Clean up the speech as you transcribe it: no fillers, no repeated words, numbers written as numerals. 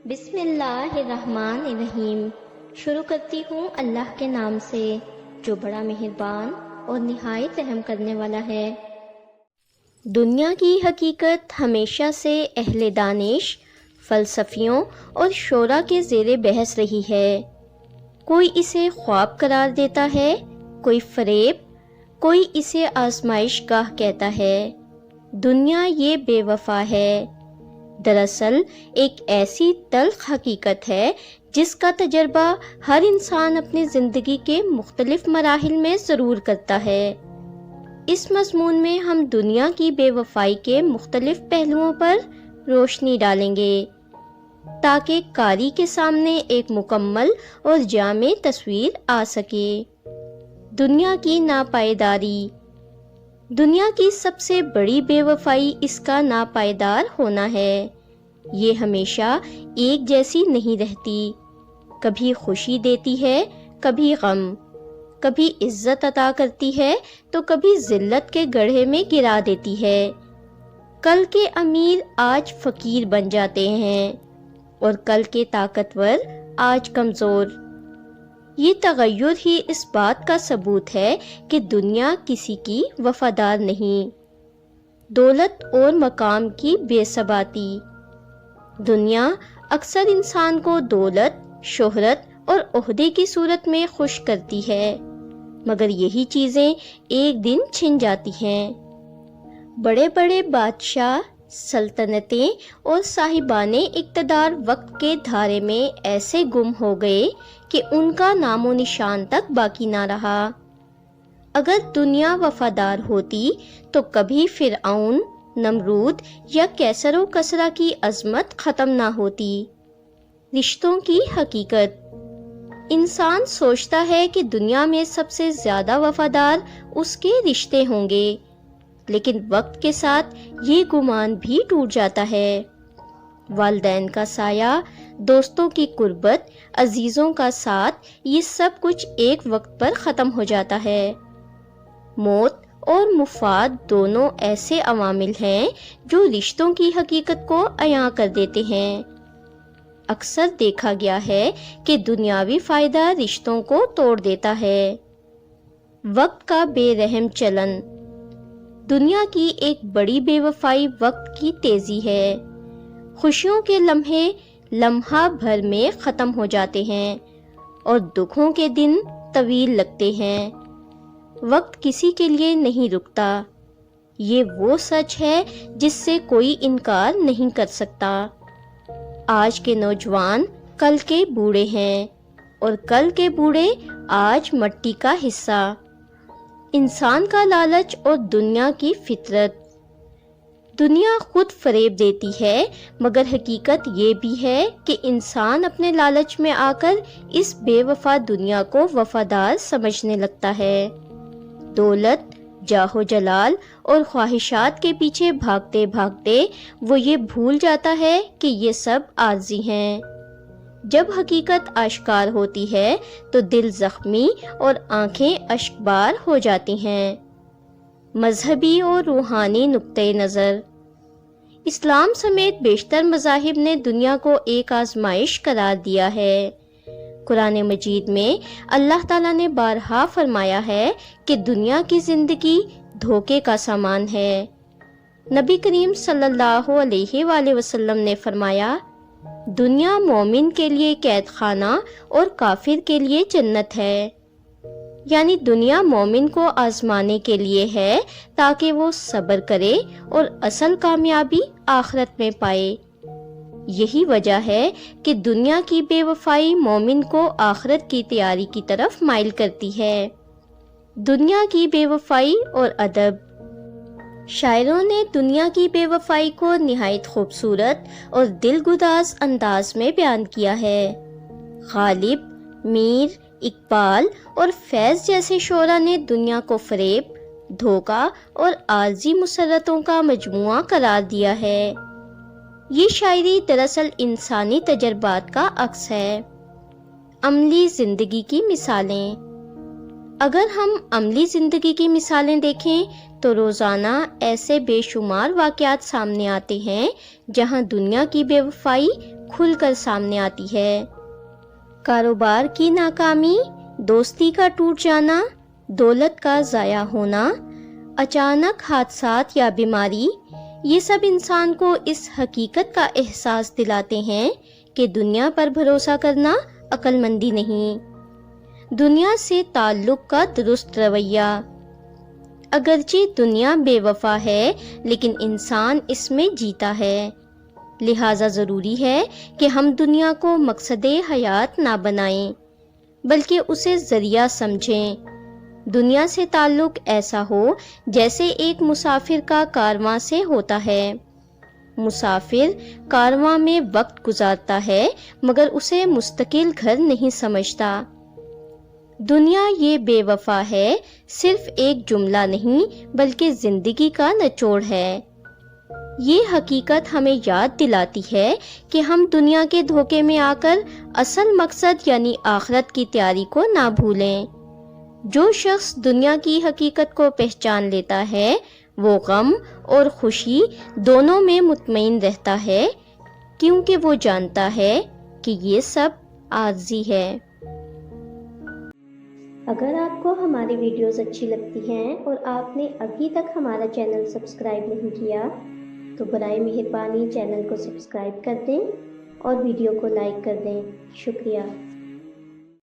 بسم اللہ الرحمن الرحیم۔ شروع کرتی ہوں اللہ کے نام سے جو بڑا مہربان اور نہایت رحم کرنے والا ہے۔ دنیا کی حقیقت ہمیشہ سے اہل دانش، فلسفیوں اور شعراء کے زیر بحث رہی ہے۔ کوئی اسے خواب قرار دیتا ہے، کوئی فریب، کوئی اسے آزمائش گاہ کہتا ہے۔ دنیا یہ بے وفا ہے۔ دراصل ایک ایسی تلخ حقیقت ہے جس کا تجربہ ہر انسان اپنی زندگی کے مختلف مراحل میں ضرور کرتا ہے۔ اس مضمون میں ہم دنیا کی بے وفائی کے مختلف پہلوؤں پر روشنی ڈالیں گے تاکہ قاری کے سامنے ایک مکمل اور جامع تصویر آ سکے۔ دنیا کی ناپائیداری۔ دنیا کی سب سے بڑی بے وفائی اس کا ناپائیدار ہونا ہے۔ یہ ہمیشہ ایک جیسی نہیں رہتی، کبھی خوشی دیتی ہے، کبھی غم، کبھی عزت عطا کرتی ہے تو کبھی ذلت کے گڑھے میں گرا دیتی ہے۔ کل کے امیر آج فقیر بن جاتے ہیں اور کل کے طاقتور آج کمزور۔ یہ تغیر ہی اس بات کا ثبوت ہے کہ دنیا کسی کی وفادار نہیں۔ دولت اور مقام کی بے ثباتی۔ دنیا اکثر انسان کو دولت، شہرت اور عہدے کی صورت میں خوش کرتی ہے، مگر یہی چیزیں ایک دن چھن جاتی ہیں۔ بڑے بڑے بادشاہ، سلطنتیں اور صاحبان اقتدار وقت کے دھارے میں ایسے گم ہو گئے کہ ان کا نام و نشان تک باقی نہ رہا۔ اگر دنیا وفادار ہوتی تو کبھی فرعون، نمرود یا کیسر و کسریٰ کی عظمت ختم نہ ہوتی۔ رشتوں کی حقیقت۔ انسان سوچتا ہے کہ دنیا میں سب سے زیادہ وفادار اس کے رشتے ہوں گے، لیکن وقت کے ساتھ یہ گمان بھی ٹوٹ جاتا ہے۔ والدین کا سایہ، دوستوں کی قربت، عزیزوں کا ساتھ، یہ سب کچھ ایک وقت پر ختم ہو جاتا ہے۔ موت اور مفاد دونوں ایسے عوامل ہیں جو رشتوں کی حقیقت کو عیاں کر دیتے ہیں۔ اکثر دیکھا گیا ہے کہ دنیاوی فائدہ رشتوں کو توڑ دیتا ہے۔ وقت کا بے رحم چلن۔ دنیا کی ایک بڑی بے وفائی وقت کی تیزی ہے۔ خوشیوں کے لمحے لمحہ بھر میں ختم ہو جاتے ہیں اور دکھوں کے دن طویل لگتے ہیں۔ وقت کسی کے لیے نہیں رکتا، یہ وہ سچ ہے جس سے کوئی انکار نہیں کر سکتا۔ آج کے نوجوان کل کے بوڑھے ہیں اور کل کے بوڑھے آج مٹی کا حصہ۔ انسان کا لالچ اور دنیا کی فطرت۔ دنیا خود فریب دیتی ہے، مگر حقیقت یہ بھی ہے کہ انسان اپنے لالچ میں آ کر اس بے وفا دنیا کو وفادار سمجھنے لگتا ہے۔ دولت، جاہ و جلال اور خواہشات کے پیچھے بھاگتے بھاگتے وہ یہ بھول جاتا ہے کہ یہ سب عارضی ہیں۔ جب حقیقت آشکار ہوتی ہے تو دل زخمی اور آنکھیں اشکبار ہو جاتی ہیں۔ مذہبی اور روحانی نقطۂ نظر۔ اسلام سمیت بیشتر مذاہب نے دنیا کو ایک آزمائش قرار دیا ہے۔ قرآن مجید میں اللہ تعالیٰ نے بارہا فرمایا ہے کہ دنیا کی زندگی دھوکے کا سامان ہے۔ نبی کریم صلی اللہ علیہ وآلہ وسلم نے فرمایا، دنیا مومن کے لیے قید خانہ اور کافر کے لیے جنت ہے۔ یعنی دنیا مومن کو آزمانے کے لیے ہے تاکہ وہ صبر کرے اور اصل کامیابی آخرت میں پائے۔ یہی وجہ ہے کہ دنیا کی بے وفائی مومن کو آخرت کی تیاری کی طرف مائل کرتی ہے۔ دنیا کی بے وفائی اور ادب۔ شاعروں نے دنیا کی بے وفائی کو نہایت خوبصورت اور دلگداز انداز میں بیان کیا ہے۔ غالب، میر، اقبال اور فیض جیسے شعراء نے دنیا کو فریب، دھوکہ اور عارضی مسرتوں کا مجموعہ قرار دیا ہے۔ یہ شاعری دراصل انسانی تجربات کا عکس ہے۔ عملی زندگی کی مثالیں۔ اگر ہم عملی زندگی کی مثالیں دیکھیں تو روزانہ ایسے بے شمار واقعات سامنے آتے ہیں جہاں دنیا کی بے وفائی کھل کر سامنے آتی ہے۔ کاروبار کی ناکامی، دوستی کا ٹوٹ جانا، دولت کا ضائع ہونا، اچانک حادثات یا بیماری، یہ سب انسان کو اس حقیقت کا احساس دلاتے ہیں کہ دنیا پر بھروسہ کرنا عقل مندی نہیں۔ دنیا سے تعلق کا درست رویہ۔ اگرچہ دنیا بے وفا ہے لیکن انسان اس میں جیتا ہے، لہٰذا ضروری ہے کہ ہم دنیا کو مقصد حیات نہ بنائیں بلکہ اسے ذریعہ سمجھیں۔ دنیا سے تعلق ایسا ہو جیسے ایک مسافر کا کارواں سے ہوتا ہے۔ مسافر کارواں میں وقت گزارتا ہے مگر اسے مستقل گھر نہیں سمجھتا۔ دنیا یہ بے وفا ہے صرف ایک جملہ نہیں بلکہ زندگی کا نچوڑ ہے۔ یہ حقیقت ہمیں یاد دلاتی ہے کہ ہم دنیا کے دھوکے میں آ کر اصل مقصد یعنی آخرت کی تیاری کو نہ بھولیں۔ جو شخص دنیا کی حقیقت کو پہچان لیتا ہے وہ غم اور خوشی دونوں میں مطمئن رہتا ہے، کیونکہ وہ جانتا ہے کہ یہ سب عارضی ہے۔ اگر آپ کو ہماری ویڈیوز اچھی لگتی ہیں اور آپ نے ابھی تک ہمارا چینل سبسکرائب نہیں کیا تو برائے مہربانی چینل کو سبسکرائب کر دیں اور ویڈیو کو لائک کر دیں۔ شکریہ۔